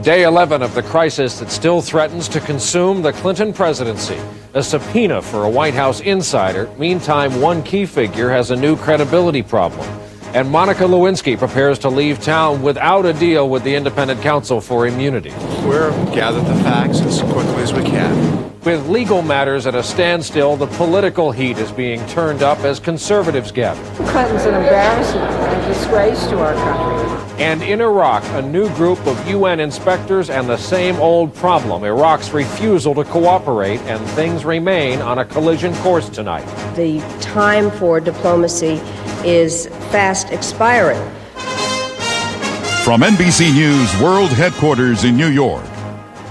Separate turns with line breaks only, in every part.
Day 11 of the crisis that still threatens to consume the Clinton presidency. A subpoena for a White House insider. Meantime, one key figure has a new credibility problem. And Monica Lewinsky prepares to leave town without a deal with the independent counsel for immunity.
We're gathering the facts as quickly as we can.
With legal matters at a standstill, the political heat is being turned up as conservatives gather.
Clinton's an embarrassment, a disgrace to our country.
And in Iraq, a new group of UN inspectors and the same old problem, Iraq's refusal to cooperate, and things remain on a collision course tonight.
The time for diplomacy is fast expiring.
From NBC News World Headquarters in New York,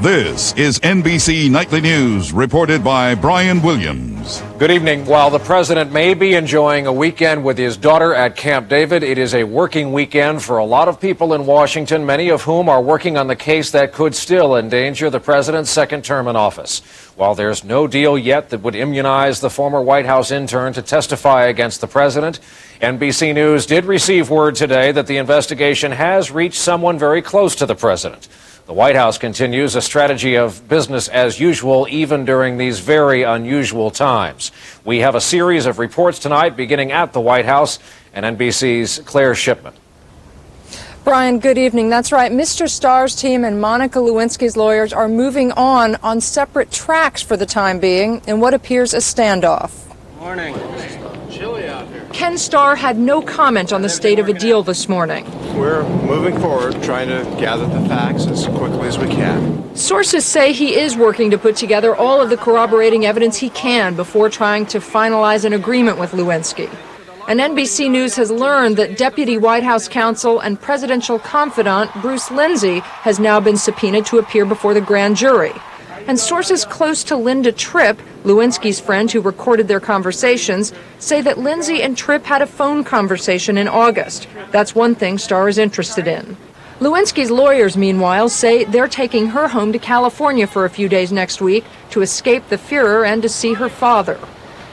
this is NBC Nightly News, reported by Brian Williams.
Good evening. While the president may be enjoying a weekend with his daughter at Camp David, it is a working weekend for a lot of people in Washington, many of whom are working on the case that could still endanger the president's second term in office. While there's no deal yet that would immunize the former White House intern to testify against the president, NBC News did receive word today that the investigation has reached someone very close to the president. The White House continues a strategy of business as usual, even during these very unusual times. We have a series of reports tonight, beginning at the White House, and NBC's Claire Shipman.
Brian, good evening. That's right. Mr. Starr's team and Monica Lewinsky's lawyers are moving on separate tracks for the time being in what appears a standoff.
Morning. Chilly out here.
Ken Starr had no comment on the state of a deal this morning.
We're moving forward, trying to gather the facts as quickly as we can.
Sources say he is working to put together all of the corroborating evidence he can before trying to finalize an agreement with Lewinsky. And NBC News has learned that Deputy White House counsel and presidential confidant Bruce Lindsay has now been subpoenaed to appear before the grand jury. And sources close to Linda Tripp, Lewinsky's friend who recorded their conversations, say that Lindsay and Tripp had a phone conversation in August. That's one thing Starr is interested in. Lewinsky's lawyers, meanwhile, say they're taking her home to California for a few days next week to escape the Führer and to see her father.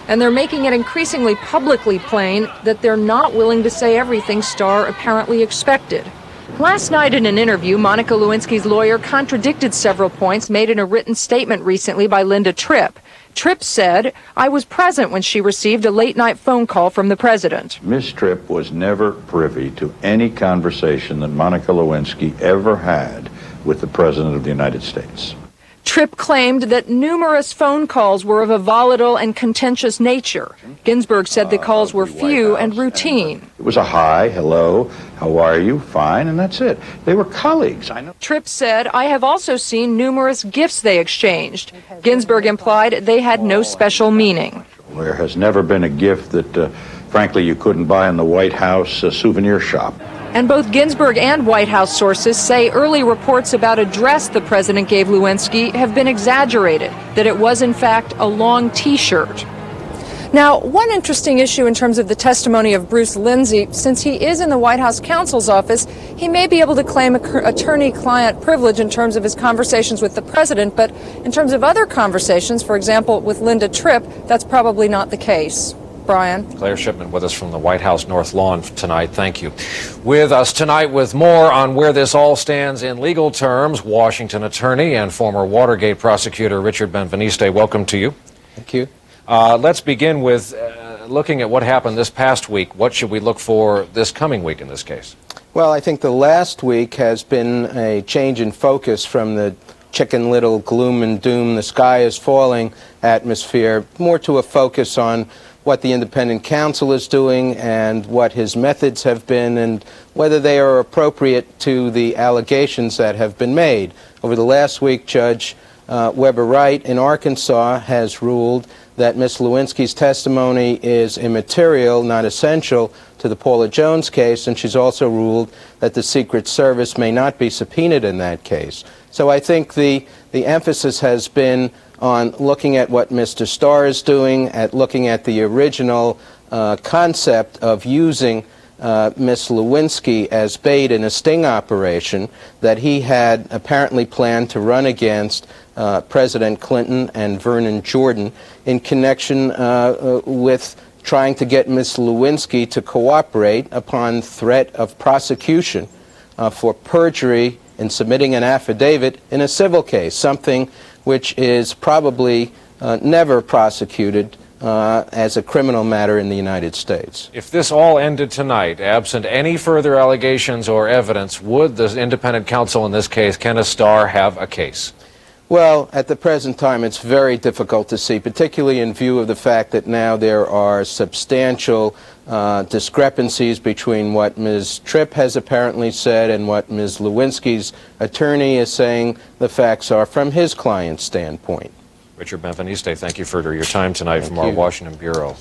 And they're making it increasingly publicly plain that they're not willing to say everything Starr apparently expected. Last night in an interview, Monica Lewinsky's lawyer contradicted several points made in a written statement recently by Linda Tripp. Tripp said, "I was present when she received a late-night phone call from the president."
Ms. Tripp was never privy to any conversation that Monica Lewinsky ever had with the President of the United States.
Tripp claimed that numerous phone calls were of a volatile and contentious nature. Ginsburg said the calls were few and routine.
It was a hi, hello, how are you, fine, and that's it. They were colleagues. I know.
Tripp said, "I have also seen numerous gifts they exchanged." Ginsburg implied they had no special meaning.
There has never been a gift that, frankly, you couldn't buy in the White House souvenir shop.
And both Ginsburg and White House sources say early reports about a dress the president gave Lewinsky have been exaggerated, that it was in fact a long T-shirt. Now, one interesting issue in terms of the testimony of Bruce Lindsay, since he is in the White House counsel's office, he may be able to claim attorney-client privilege in terms of his conversations with the president, but in terms of other conversations, for example, with Linda Tripp, that's probably not the case. Brian.
Claire Shipman with us from the White House North Lawn tonight. Thank you. With us tonight with more on where this all stands in legal terms, Washington attorney and former Watergate prosecutor Richard Benveniste. Welcome to you.
Thank you.
Let's begin with looking at what happened this past week. What should we look for this coming week in this case?
Well, I think the last week has been a change in focus from the Chicken Little gloom and doom, the sky is falling atmosphere, more to a focus on what the independent counsel is doing and what his methods have been and whether they are appropriate to the allegations that have been made. Over the last week, Judge Weber Wright in Arkansas has ruled that Ms. Lewinsky's testimony is immaterial, not essential to the Paula Jones case, and she's also ruled that the Secret Service may not be subpoenaed in that case. So I think the emphasis has been on looking at what Mr. Starr is doing, at looking at the original concept of using Ms. Lewinsky as bait in a sting operation that he had apparently planned to run against President Clinton and Vernon Jordan in connection with trying to get Ms. Lewinsky to cooperate upon threat of prosecution for perjury in submitting an affidavit in a civil case, something which is probably never prosecuted as a criminal matter in the United States.
If this all ended tonight, absent any further allegations or evidence, would the independent counsel in this case, Kenneth Starr, have a case?
Well, at the present time, it's very difficult to see, particularly in view of the fact that now there are substantial discrepancies between what Ms. Tripp has apparently said and what Ms. Lewinsky's attorney is saying the facts are from his client's standpoint.
Richard Benveniste, thank you for your time tonight from our Washington Bureau.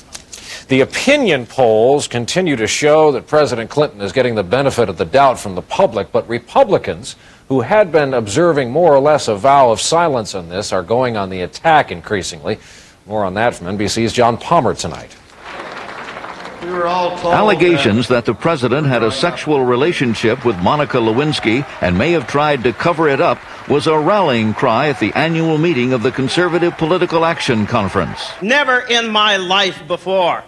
The opinion polls continue to show that President Clinton is getting the benefit of the doubt from the public, but Republicans who had been observing more or less a vow of silence on this are going on the attack increasingly. More on that from NBC's John Palmer tonight.
Allegations that the president had a sexual relationship with Monica Lewinsky and may have tried to cover it up was a rallying cry at the annual meeting of the Conservative Political Action Conference.
Never in my life before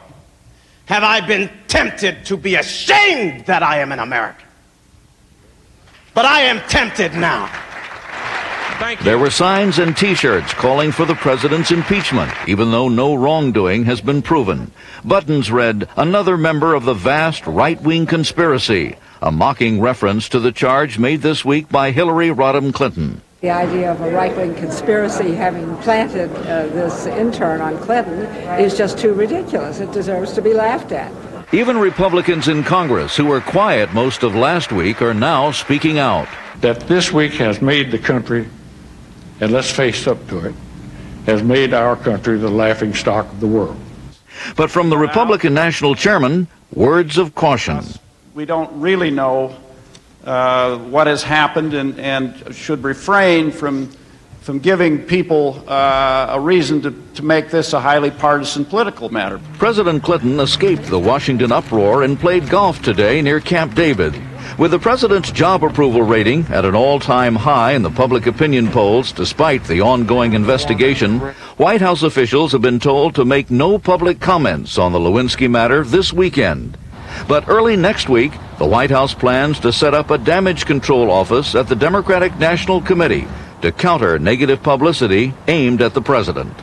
have I been tempted to be ashamed that I am an American. But I am tempted now. Thank you.
There were signs and T-shirts calling for the president's impeachment, even though no wrongdoing has been proven. Buttons read, "Another member of the vast right-wing conspiracy," a mocking reference to the charge made this week by Hillary Rodham Clinton.
The idea of a right-wing conspiracy having planted this intern on Clinton is just too ridiculous. It deserves to be laughed at.
Even Republicans in Congress, who were quiet most of last week, are now speaking out.
That this week has made the country, and let's face up to it, has made our country the laughingstock of the world.
But from the Republican National Chairman, words of caution.
We don't really know what has happened and should refrain from giving people a reason to make this a highly partisan political matter.
President Clinton escaped the Washington uproar and played golf today near Camp David. With the president's job approval rating at an all-time high in the public opinion polls, despite the ongoing investigation, White House officials have been told to make no public comments on the Lewinsky matter this weekend. But early next week, the White House plans to set up a damage control office at the Democratic National Committee to counter negative publicity aimed at the president.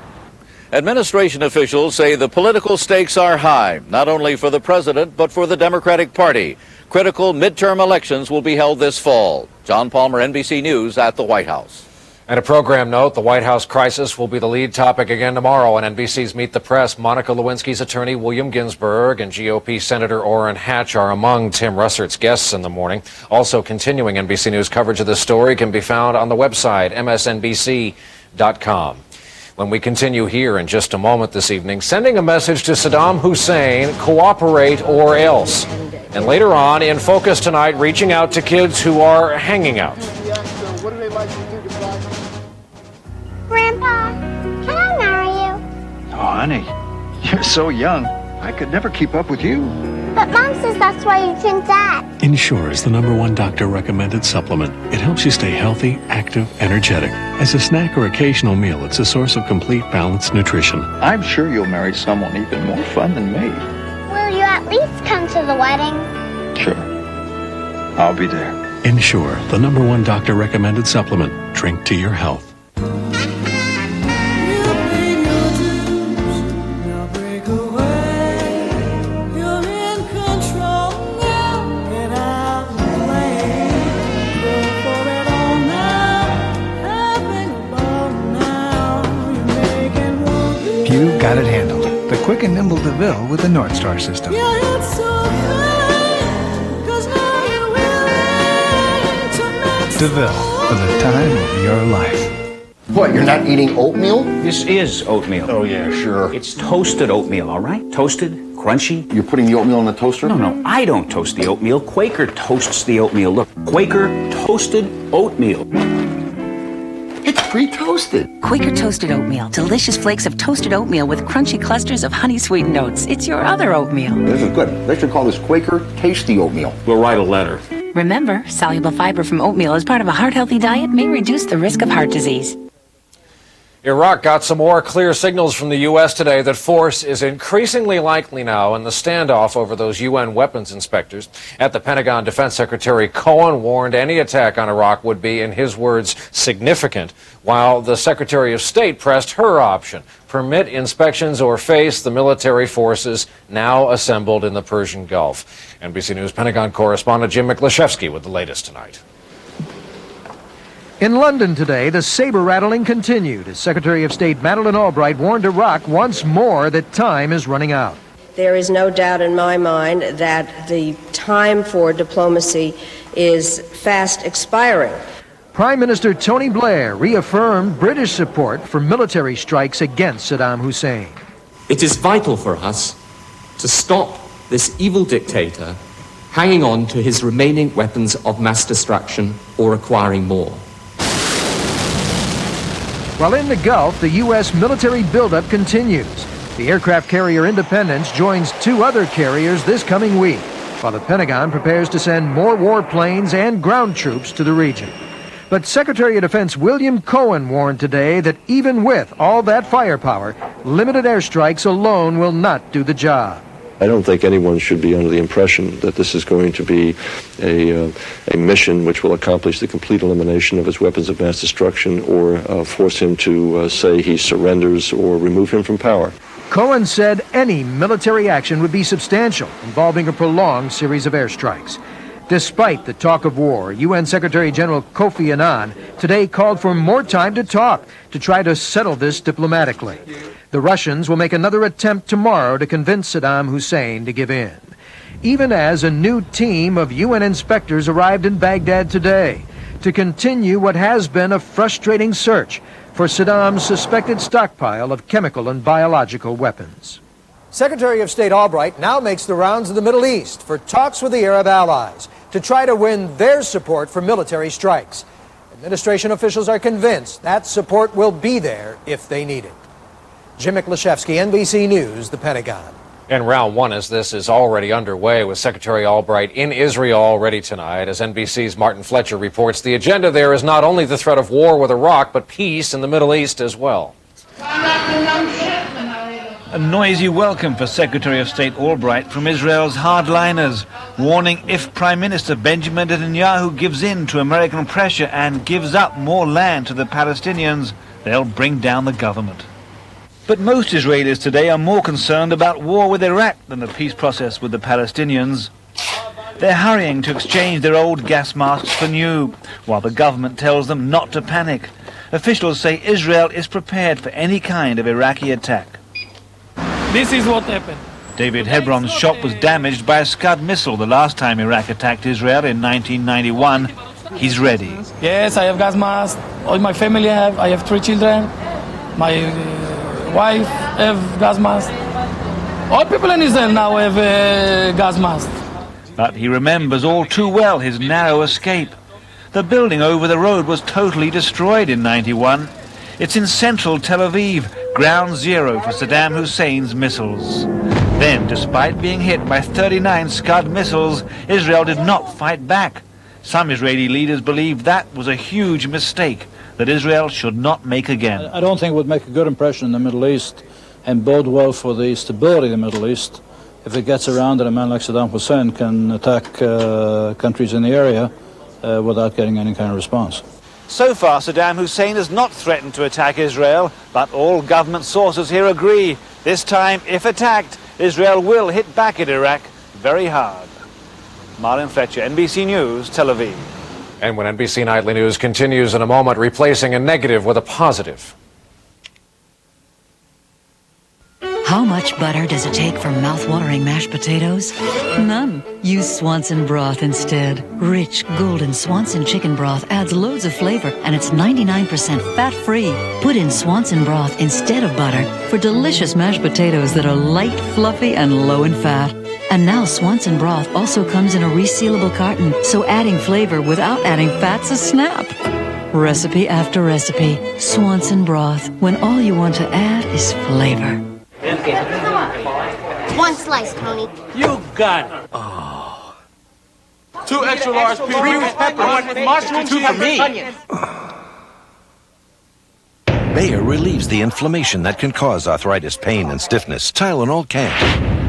Administration officials say the political stakes are high, not only for the president, but for the Democratic Party. Critical midterm elections will be held this fall. John Palmer, NBC News at the White House.
And a program note, the White House crisis will be the lead topic again tomorrow on NBC's Meet the Press. Monica Lewinsky's attorney, William Ginsburg, and GOP Senator Orrin Hatch are among Tim Russert's guests in the morning. Also continuing NBC News coverage of this story can be found on the website, msnbc.com. When we continue here in just a moment this evening, sending a message to Saddam Hussein, cooperate or else. And later on, in focus tonight, reaching out to kids who are hanging out.
What do they like to do to fly? Grandpa, can I marry you?
Oh, honey, you're so young. I could never keep up with you.
But Mom says that's why you think that.
Ensure is the #1 doctor-recommended supplement. It helps you stay healthy, active, energetic. As a snack or occasional meal, it's a source of complete, balanced nutrition.
I'm sure you'll marry someone even more fun than me.
Will you at least come to the wedding?
Sure. I'll be there.
Ensure, the #1 doctor-recommended supplement. Drink to your health.
You got it handled. The quick and nimble DeVille with the North Star system. DeVille, for the time of your life.
What, you're not eating oatmeal?
This is oatmeal.
Oh, yeah, sure.
It's toasted oatmeal, all right? Toasted, crunchy.
You're putting the oatmeal in the toaster?
No, I don't toast the oatmeal. Quaker toasts the oatmeal. Look, Quaker toasted oatmeal.
It's pre-toasted.
Quaker toasted oatmeal. Delicious flakes of toasted oatmeal with crunchy clusters of honey-sweetened oats. It's your other oatmeal.
This is good. They should call this Quaker Tasty Oatmeal.
We'll write a letter.
Remember, soluble fiber from oatmeal as part of a heart-healthy diet may reduce the risk of heart disease.
Iraq got some more clear signals from the U.S. today that force is increasingly likely now in the standoff over those UN weapons inspectors. At the Pentagon, Defense Secretary Cohen warned any attack on Iraq would be, in his words, significant, while the Secretary of State pressed her option: permit inspections or face the military forces now assembled in the Persian Gulf. NBC News Pentagon correspondent Jim Miklashevsky with the latest tonight.
In London today, the saber-rattling continued as Secretary of State Madeleine Albright warned Iraq once more that time is running out.
There is no doubt in my mind that the time for diplomacy is fast expiring.
Prime Minister Tony Blair reaffirmed British support for military strikes against Saddam Hussein.
It is vital for us to stop this evil dictator hanging on to his remaining weapons of mass destruction or acquiring more.
While in the Gulf, the U.S. military buildup continues. The aircraft carrier Independence joins two other carriers this coming week, while the Pentagon prepares to send more warplanes and ground troops to the region. But Secretary of Defense William Cohen warned today that even with all that firepower, limited airstrikes alone will not do the job.
I don't think anyone should be under the impression that this is going to be a mission which will accomplish the complete elimination of his weapons of mass destruction or force him to say he surrenders or remove him from power.
Cohen said any military action would be substantial, involving a prolonged series of airstrikes. Despite the talk of war, UN Secretary General Kofi Annan today called for more time to talk to try to settle this diplomatically. The Russians will make another attempt tomorrow to convince Saddam Hussein to give in, even as a new team of UN inspectors arrived in Baghdad today to continue what has been a frustrating search for Saddam's suspected stockpile of chemical and biological weapons. Secretary of State Albright now makes the rounds of the Middle East for talks with the Arab allies to try to win their support for military strikes. Administration officials are convinced that support will be there if they need it. Jim Miklashevsky, NBC News, the Pentagon.
And round one as this is already underway with Secretary Albright in Israel already tonight. As NBC's Martin Fletcher reports, the agenda there is not only the threat of war with Iraq, but peace in the Middle East as well.
A noisy welcome for Secretary of State Albright from Israel's hardliners, warning if Prime Minister Benjamin Netanyahu gives in to American pressure and gives up more land to the Palestinians, they'll bring down the government. But most Israelis today are more concerned about war with Iraq than the peace process with the Palestinians. They're hurrying to exchange their old gas masks for new, while the government tells them not to panic. Officials say Israel is prepared for any kind of Iraqi attack.
This is what happened.
David Hebron's shop was damaged by a Scud missile the last time Iraq attacked Israel in 1991. He's ready.
Yes, I have gas mask. All my family have. I have 3 children. My wife have gas mask. All people in Israel now have gas mask.
But he remembers all too well his narrow escape. The building over the road was totally destroyed in 91. It's in central Tel Aviv, ground zero for Saddam Hussein's missiles. Then, despite being hit by 39 Scud missiles, Israel did not fight back. Some Israeli leaders believe that was a huge mistake that Israel should not make again.
I don't think it would make a good impression in the Middle East and bode well for the stability of the Middle East if it gets around that a man like Saddam Hussein can attack countries in the area without getting any kind of response.
So far, Saddam Hussein has not threatened to attack Israel, but all government sources here agree. This time, if attacked, Israel will hit back at Iraq very hard. Martin Fletcher, NBC News, Tel Aviv.
And when NBC Nightly News continues in a moment, replacing a negative with a positive.
How much butter does it take for mouth-watering mashed potatoes? None. Use Swanson broth instead. Rich, golden Swanson chicken broth adds loads of flavor, and it's 99% fat-free. Put in Swanson broth instead of butter for delicious mashed potatoes that are light, fluffy, and low in fat. And now Swanson broth also comes in a resealable carton, so adding flavor without adding fat's a snap. Recipe after recipe. Swanson broth, when all you want to add is flavor.
One slice, Tony.
You got it. Oh. 2 extra large pepper. 1 with mushrooms. 2 for me.
Bayer relieves the inflammation that can cause arthritis, pain, and stiffness. Tylenol can't.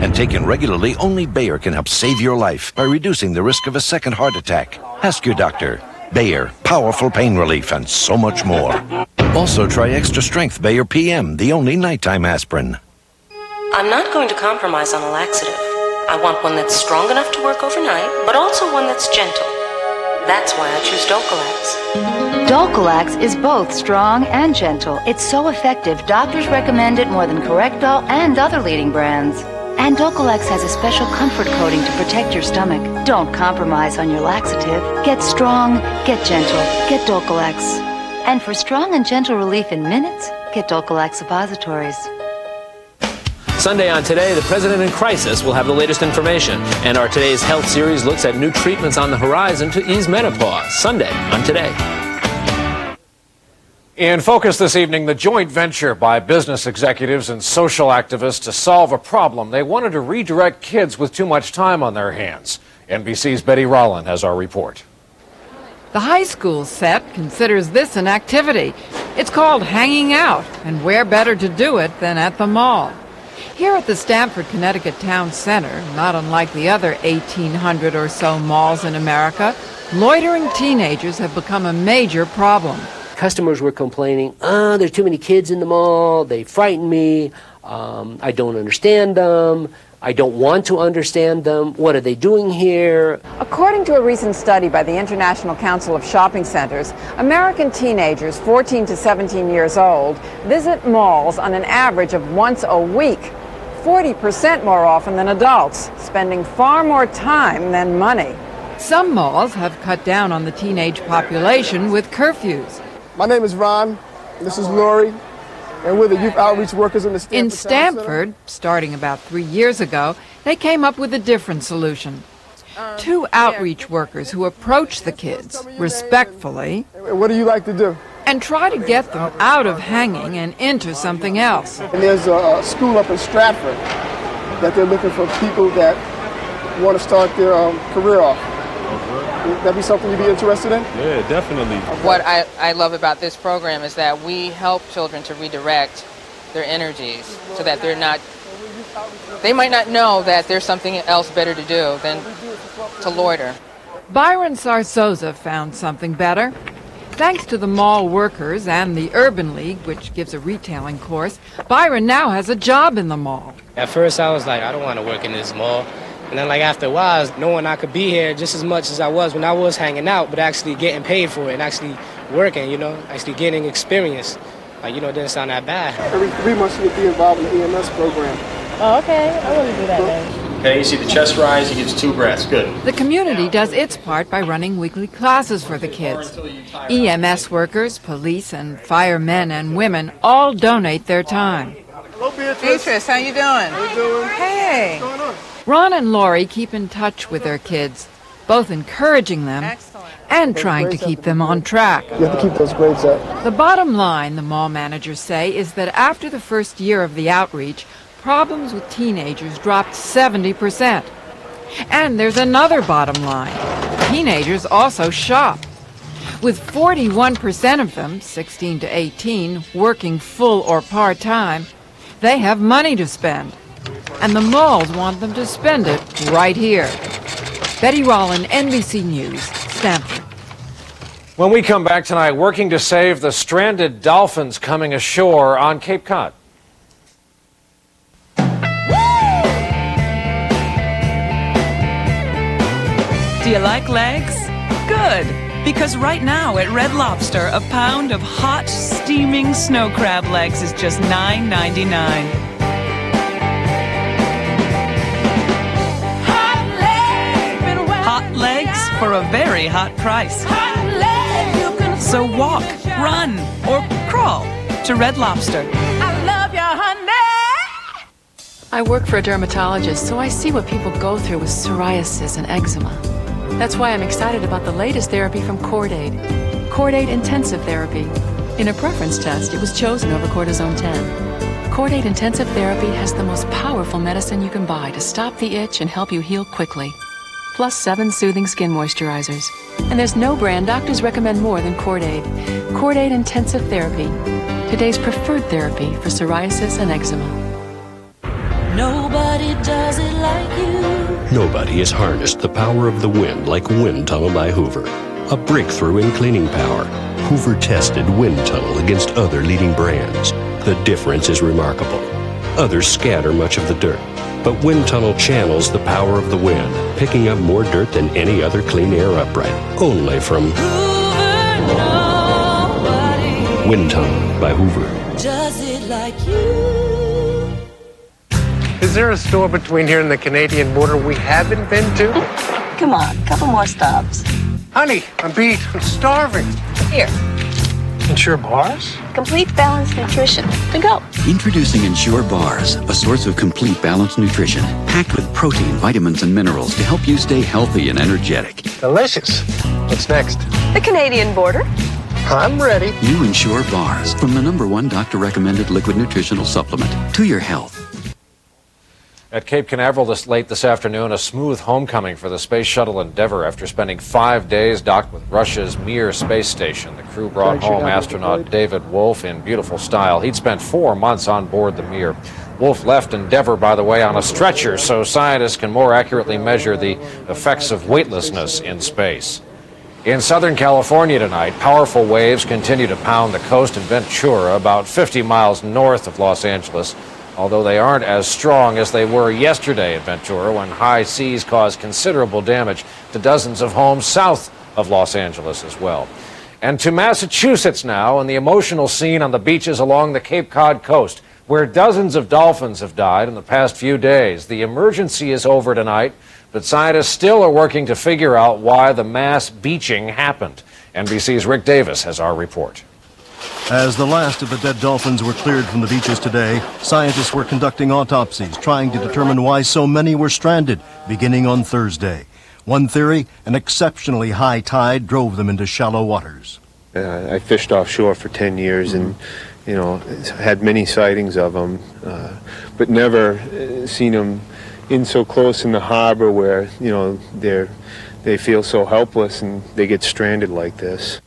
And taken regularly, only Bayer can help save your life by reducing the risk of a second heart attack. Ask your doctor. Bayer, powerful pain relief, and so much more. Also try Extra Strength Bayer PM, the only nighttime aspirin.
I'm not going to compromise on a laxative. I want one that's strong enough to work overnight, but also one that's gentle. That's why I choose Dulcolax.
Dulcolax is both strong and gentle. It's so effective, doctors recommend it more than Correctol and other leading brands. And Dulcolax has a special comfort coating to protect your stomach. Don't compromise on your laxative. Get strong, get gentle, get Dulcolax. And for strong and gentle relief in minutes, get Dulcolax suppositories.
Sunday on Today, the president in crisis will have the latest information. And our Today's Health series looks at new treatments on the horizon to ease menopause. Sunday on Today.
In focus this evening, the joint venture by business executives and social activists to solve a problem. They wanted to redirect kids with too much time on their hands. NBC's Betty Rowland has our report.
The high school set considers this an activity. It's called hanging out, and where better to do it than at the mall. Here at the Stamford, Connecticut Town Center, not unlike the other 1,800 or so malls in America, loitering teenagers have become a major problem.
Customers were complaining, there's too many kids in the mall, they frighten me, I don't understand them, I don't want to understand them, what are they doing here?
According to a recent study by the International Council of Shopping Centers, American teenagers 14 to 17 years old visit malls on an average of once a week, 40% more often than adults, spending far more time than money.
Some malls have cut down on the teenage population with curfews.
My name is Ron, this is Lori, and we're the youth outreach workers in the Stamford.
In Stamford, starting about 3 years ago, they came up with a different solution. Two outreach workers who approach the kids respectfully.
What do you like to do?
And try to get them out of hanging and into something else.
And there's a school up in Stratford that they're looking for people that want to start their career off. Would that be something you'd be interested in?
Yeah, definitely.
What I love about this program is that we help children to redirect their energies so that they might not know that there's something else better to do than to loiter.
Byron Sarsoza found something better. Thanks to the mall workers and the Urban League, which gives a retailing course, Byron now has a job in the mall.
At first I was like, I don't want to work in this mall. And then after a while, knowing I could be here just as much as I was when I was hanging out, but actually getting paid for it and actually working, actually getting experience, it didn't sound that bad.
Every 3 months you would be involved in the EMS program.
Oh, okay. I want to do that then.
Okay, you see the chest rise, he gets 2 breaths. Good.
The community does its part by running weekly classes for the kids. EMS workers, police, and firemen and women all donate their time.
Hello, Beatrice.
How you doing?
How you doing?
Hey.
What's going on?
Ron and Lori keep in touch with their kids, both encouraging them and trying to keep them on track.
You have to keep those grades up.
The bottom line, the mall managers say, is that after the first year of the outreach, problems with teenagers dropped 70%. And there's another bottom line. Teenagers also shop. With 41% of them, 16 to 18, working full or part-time, they have money to spend. And the malls want them to spend it right here. Betty Rowland, NBC News, Stamford.
When we come back tonight, working to save the stranded dolphins coming ashore on Cape Cod.
Do you like legs? Good, because right now at Red Lobster, a pound of hot, steaming snow crab legs is just $9.99. Hot legs for a very hot price. So walk, run, or crawl to Red Lobster.
I love you, honey.
I work for a dermatologist, so I see what people go through with psoriasis and eczema. That's why I'm excited about the latest therapy from Cordaid. Cordaid Intensive Therapy. In a preference test, it was chosen over Cortisone 10. Cordaid Intensive Therapy has the most powerful medicine you can buy to stop the itch and help you heal quickly. plus 7 soothing skin moisturizers. And there's no brand doctors recommend more than Cordaid. Cordaid Intensive Therapy, today's preferred therapy for psoriasis and eczema.
Nobody does it like you.
Nobody has harnessed the power of the wind like Wind Tunnel by Hoover. A breakthrough in cleaning power. Hoover tested Wind Tunnel against other leading brands. The difference is remarkable. Others scatter much of the dirt, but Wind Tunnel channels the power of the wind, picking up more dirt than any other clean air upright. Only from Wind Tunnel by Hoover.
Does it like you?
Is there a store between here and the Canadian border we haven't been to?
Come on, couple more stops.
Honey, I'm beat. I'm starving.
Here.
Ensure bars?
Complete balanced nutrition. To go.
Introducing Ensure Bars, a source of complete balanced nutrition, packed with protein, vitamins, and minerals to help you stay healthy and energetic.
Delicious. What's next?
The Canadian border.
I'm ready.
New Ensure Bars, from the #1 doctor-recommended liquid nutritional supplement to your health.
At Cape Canaveral late this afternoon, a smooth homecoming for the Space Shuttle Endeavour after spending 5 days docked with Russia's Mir space station. The crew brought home astronaut David Wolf in beautiful style. He'd spent 4 months on board the Mir. Wolf left Endeavour, by the way, on a stretcher so scientists can more accurately measure the effects of weightlessness in space. In Southern California tonight, powerful waves continue to pound the coast in Ventura, about 50 miles north of Los Angeles, although they aren't as strong as they were yesterday in Ventura when high seas caused considerable damage to dozens of homes south of Los Angeles as well. And to Massachusetts now, and the emotional scene on the beaches along the Cape Cod coast, where dozens of dolphins have died in the past few days. The emergency is over tonight, but scientists still are working to figure out why the mass beaching happened. NBC's Rick Davis has our report.
As the last of the dead dolphins were cleared from the beaches today, scientists were conducting autopsies, trying to determine why so many were stranded, beginning on Thursday. One theory, an exceptionally high tide drove them into shallow waters.
I fished offshore for 10 years and, had many sightings of them, but never seen them in so close in the harbor where, they feel so helpless and they get stranded like this.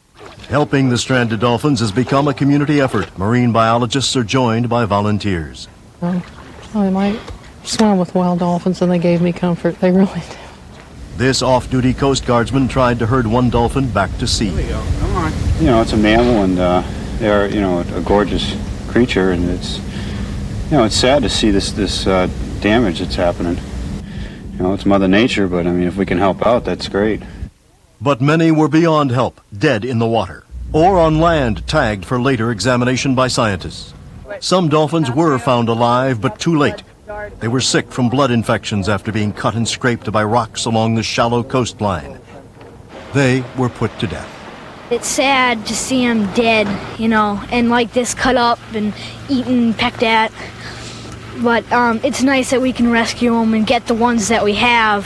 Helping the stranded dolphins has become a community effort. Marine biologists are joined by volunteers.
I might swim with wild dolphins and they gave me comfort. They really did.
This off-duty Coast Guardsman tried to herd one dolphin back to sea.
There we go. Come on. It's a mammal and they're, a gorgeous creature, and it's sad to see this damage that's happening. It's Mother Nature, but if we can help out, that's great.
But many were beyond help, dead in the water, or on land tagged for later examination by scientists. Some dolphins were found alive, but too late. They were sick from blood infections after being cut and scraped by rocks along the shallow coastline. They were put to death.
It's sad to see them dead, and like this cut up and eaten, pecked at. But it's nice that we can rescue them and get the ones that we have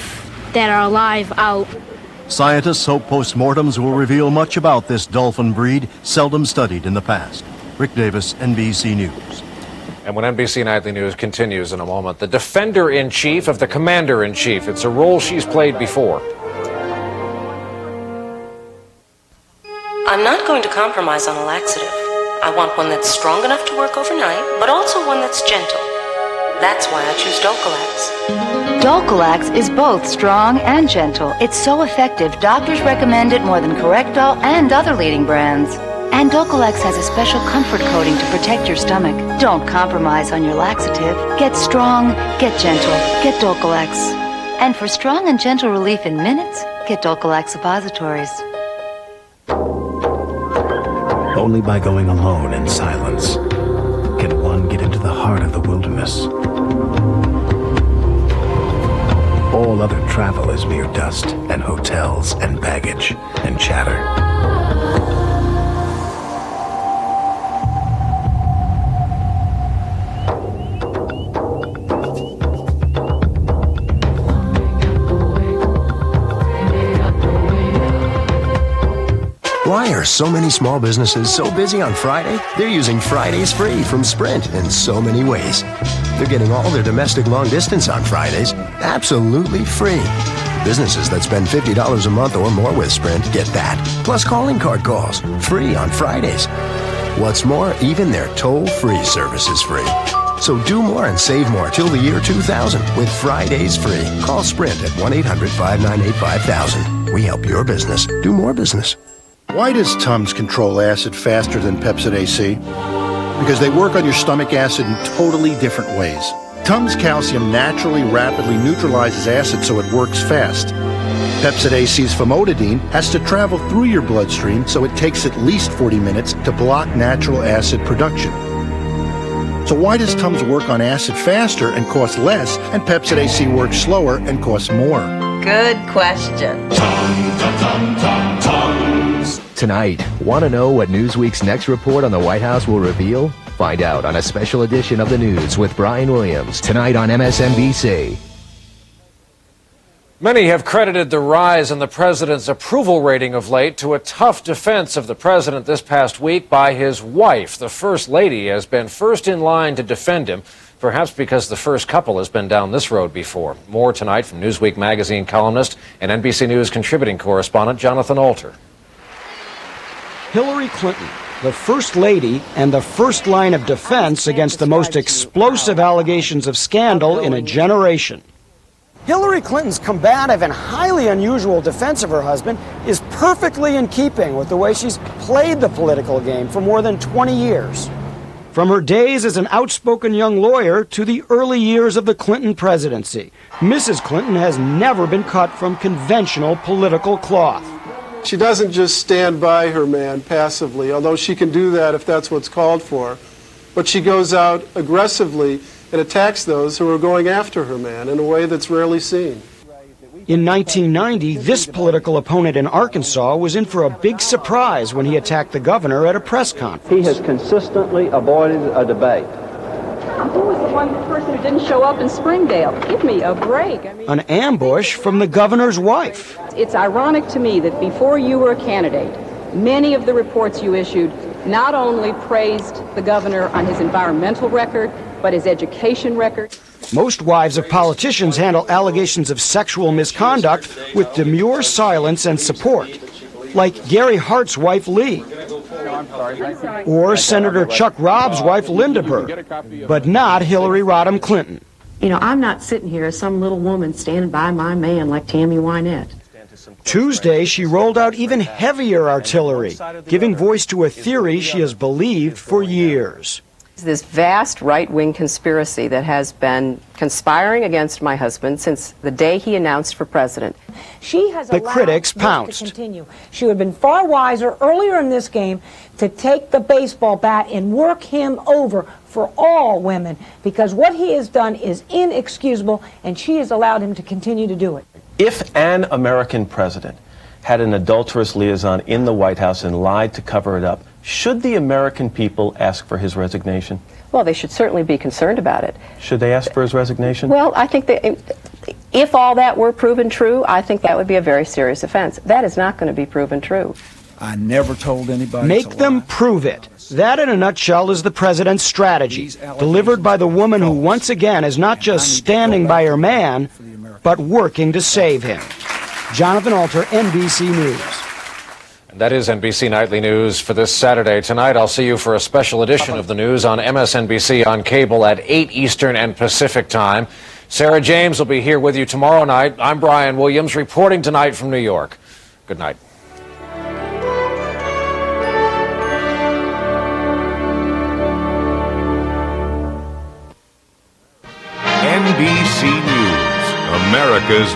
that are alive out.
Scientists hope postmortems will reveal much about this dolphin breed, seldom studied in the past. Rick Davis, NBC News.
And when NBC Nightly News continues in a moment, the Defender-in-Chief of the Commander-in-Chief. It's a role she's played before.
I'm not going to compromise on a laxative. I want one that's strong enough to work overnight, but also one that's gentle. That's why I choose Dulcolax.
Dulcolax is both strong and gentle. It's so effective, doctors recommend it more than Correctol and other leading brands. And Dulcolax has a special comfort coating to protect your stomach. Don't compromise on your laxative. Get strong, get gentle, get Dulcolax. And for strong and gentle relief in minutes, get Dulcolax suppositories.
Only by going alone in silence can one get into the heart of the wilderness. All other travel is mere dust and hotels and baggage and chatter.
Why are so many small businesses so busy on Friday? They're using Fridays Free from Sprint in so many ways. They're getting all their domestic long distance on Fridays absolutely free. Businesses that spend $50 a month or more with Sprint get that, plus calling card calls, free on Fridays. What's more, even their toll-free service is free. So do more and save more till the year 2000 with Fridays free. Call Sprint at 1-800-598-5000. We help your business do more business.
Why does Tums control acid faster than Pepcid AC? Because they work on your stomach acid in totally different ways. Tums Calcium naturally, rapidly neutralizes acid so it works fast. Pepcid AC's famotidine has to travel through your bloodstream, so it takes at least 40 minutes to block natural acid production. So why does Tums work on acid faster and cost less, and Pepcid AC works slower and costs more?
Good question.
Tonight, want to know what Newsweek's next report on the White House will reveal? Find out on a special edition of The News with Brian Williams, tonight on MSNBC.
Many have credited the rise in the president's approval rating of late to a tough defense of the president this past week by his wife. The First Lady has been first in line to defend him, perhaps because the first couple has been down this road before. More tonight from Newsweek magazine columnist and NBC News contributing correspondent Jonathan Alter.
Hillary Clinton, the First Lady and the first line of defense against the most explosive allegations of scandal in a generation.
Hillary Clinton's combative and highly unusual defense of her husband is perfectly in keeping with the way she's played the political game for more than 20 years. From her days as an outspoken young lawyer to the early years of the Clinton presidency, Mrs. Clinton has never been cut from conventional political cloth.
She doesn't just stand by her man passively, although she can do that if that's what's called for. But she goes out aggressively and attacks those who are going after her man in a way that's rarely seen.
In 1990, this political opponent in Arkansas was in for a big surprise when he attacked the governor at a press conference.
He has consistently avoided a debate.
Who was the one person who didn't show up in Springdale? Give me a break.
An ambush from the governor's wife.
It's ironic to me that before you were a candidate, many of the reports you issued not only praised the governor on his environmental record, but his education record.
Most wives of politicians handle allegations of sexual misconduct with demure silence and support, like Gary Hart's wife, Lee, or Senator Chuck Robb's wife, Lindbergh, but not Hillary Rodham Clinton.
You know, I'm not sitting here as some little woman standing by my man like Tammy Wynette.
Tuesday, she rolled out even heavier artillery, giving voice to a theory she has believed for years.
This vast right-wing conspiracy that has been conspiring against my husband since the day he announced for president.
She has the critics pounced.
To continue. She would have been far wiser earlier in this game to take the baseball bat and work him over for all women, because what he has done is inexcusable, and she has allowed him to continue to do it.
If an American president had an adulterous liaison in the White House and lied to cover it up, should the American people ask for his resignation?
Well, they should certainly be concerned about it.
Should they ask for his resignation?
Well, I think that if all that were proven true, I think that would be a very serious offense. That is not going to be proven true.
I never told anybody.
Make them prove it. That, in a nutshell, is the president's strategy, delivered by the woman who once again is not just standing by her man, but working to save him. Jonathan Alter, NBC News.
And that is NBC Nightly News for this Saturday. Tonight, I'll see you for a special edition of the news on MSNBC on cable at 8 Eastern and Pacific time. Sarah James will be here with you tomorrow night. I'm Brian Williams, reporting tonight from New York. Good night.
NBC News, America's